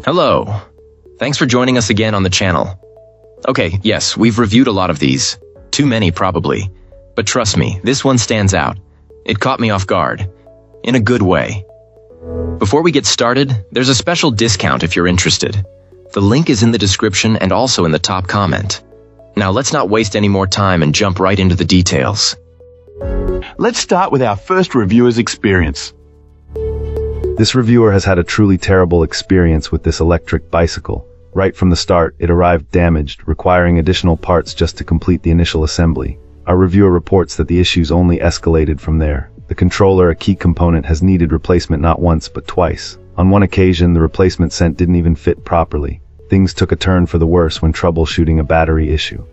Hello. Thanks for joining us again on the channel. Okay, yes, we've reviewed a lot of these. Too many, probably. But trust me, this one stands out. It caught me off guard. In a good way. Before we get started, there's a special discount if you're interested. The link is in the description and also in the top comment. Now let's not waste any more time and jump right into the details. Let's start with our first reviewer's experience. This reviewer has had a truly terrible experience with this electric bicycle. Right from the start, it arrived damaged, requiring additional parts just to complete the initial assembly. Our reviewer reports that the issues only escalated from there. The controller, a key component, has needed replacement not once but twice. On one occasion, the replacement set didn't even fit properly. Things took a turn for the worse when troubleshooting a battery issue.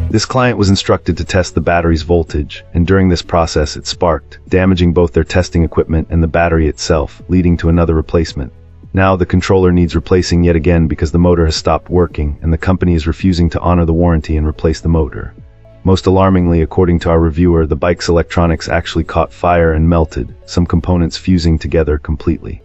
This client was instructed to test the battery's voltage, and during this process it sparked, damaging both their testing equipment and the battery itself, leading to another replacement. Now the controller needs replacing yet again because the motor has stopped working, and the company is refusing to honor the warranty and replace the motor. Most alarmingly, according to our reviewer, the bike's electronics actually caught fire and melted, some components fusing together completely.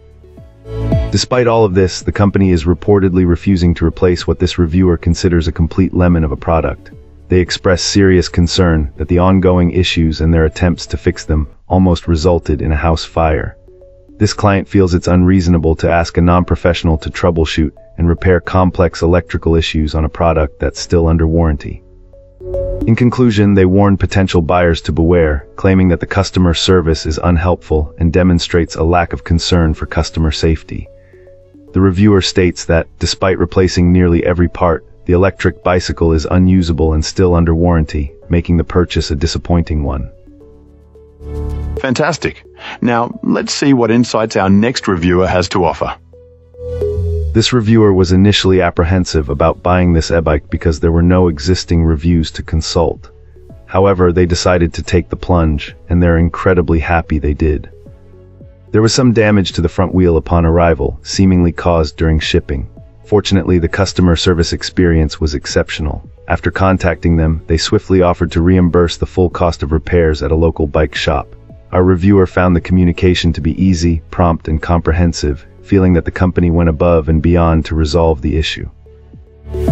Despite all of this, the company is reportedly refusing to replace what this reviewer considers a complete lemon of a product. They express serious concern that the ongoing issues and their attempts to fix them almost resulted in a house fire. This client feels it's unreasonable to ask a non-professional to troubleshoot and repair complex electrical issues on a product that's still under warranty. In conclusion, they warn potential buyers to beware, claiming that the customer service is unhelpful and demonstrates a lack of concern for customer safety. The reviewer states that, despite replacing nearly every part, the electric bicycle is unusable and still under warranty, making the purchase a disappointing one. Fantastic. Now, let's see what insights our next reviewer has to offer. This reviewer was initially apprehensive about buying this e-bike because there were no existing reviews to consult. However, they decided to take the plunge, and they're incredibly happy they did. There was some damage to the front wheel upon arrival, seemingly caused during shipping. Fortunately, the customer service experience was exceptional. After contacting them, they swiftly offered to reimburse the full cost of repairs at a local bike shop. Our reviewer found the communication to be easy, prompt, and comprehensive, feeling that the company went above and beyond to resolve the issue.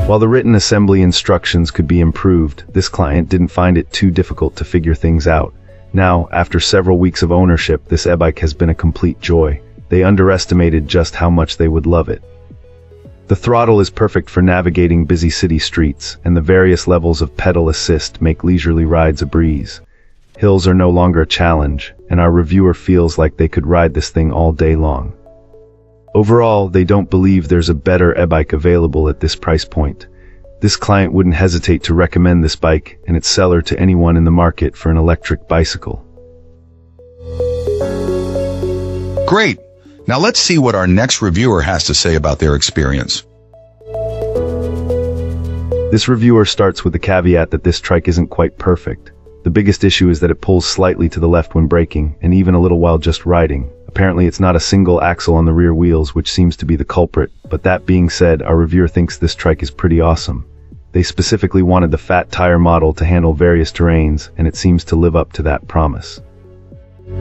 While the written assembly instructions could be improved, this client didn't find it too difficult to figure things out. Now, after several weeks of ownership, this e-bike has been a complete joy. They underestimated just how much they would love it. The throttle is perfect for navigating busy city streets, and the various levels of pedal assist make leisurely rides a breeze. Hills are no longer a challenge, and our reviewer feels like they could ride this thing all day long. Overall, they don't believe there's a better e-bike available at this price point. This client wouldn't hesitate to recommend this bike and its seller to anyone in the market for an electric bicycle. Great! Now let's see what our next reviewer has to say about their experience. This reviewer starts with the caveat that this trike isn't quite perfect. The biggest issue is that it pulls slightly to the left when braking, and even a little while just riding. Apparently it's not a single axle on the rear wheels, which seems to be the culprit, but that being said, our reviewer thinks this trike is pretty awesome. They specifically wanted the fat tire model to handle various terrains, and it seems to live up to that promise.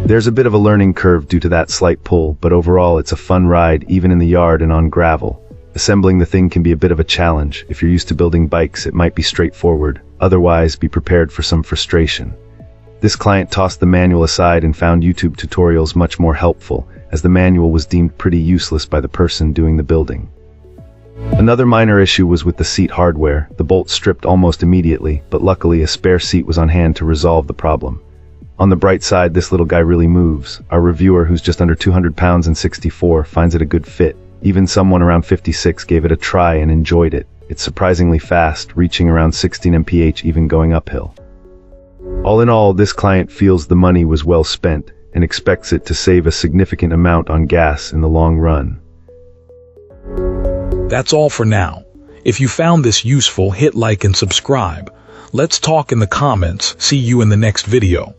There's a bit of a learning curve due to that slight pull, but overall it's a fun ride even in the yard and on gravel. Assembling the thing can be a bit of a challenge. If you're used to building bikes, it might be straightforward. Otherwise, be prepared for some frustration. This client tossed the manual aside and found YouTube tutorials much more helpful, as the manual was deemed pretty useless by the person doing the building. Another minor issue was with the seat hardware. The bolt stripped almost immediately, but luckily a spare seat was on hand to resolve the problem. On the bright side, this little guy really moves. Our reviewer, who's just under 200 pounds and 64, finds it a good fit. Even someone around 56 gave it a try and enjoyed it. It's surprisingly fast, reaching around 16 mph even going uphill. All in all, this client feels the money was well spent and expects it to save a significant amount on gas in the long run. That's all for now. If you found this useful, hit like and subscribe. Let's talk in the comments. See you in the next video.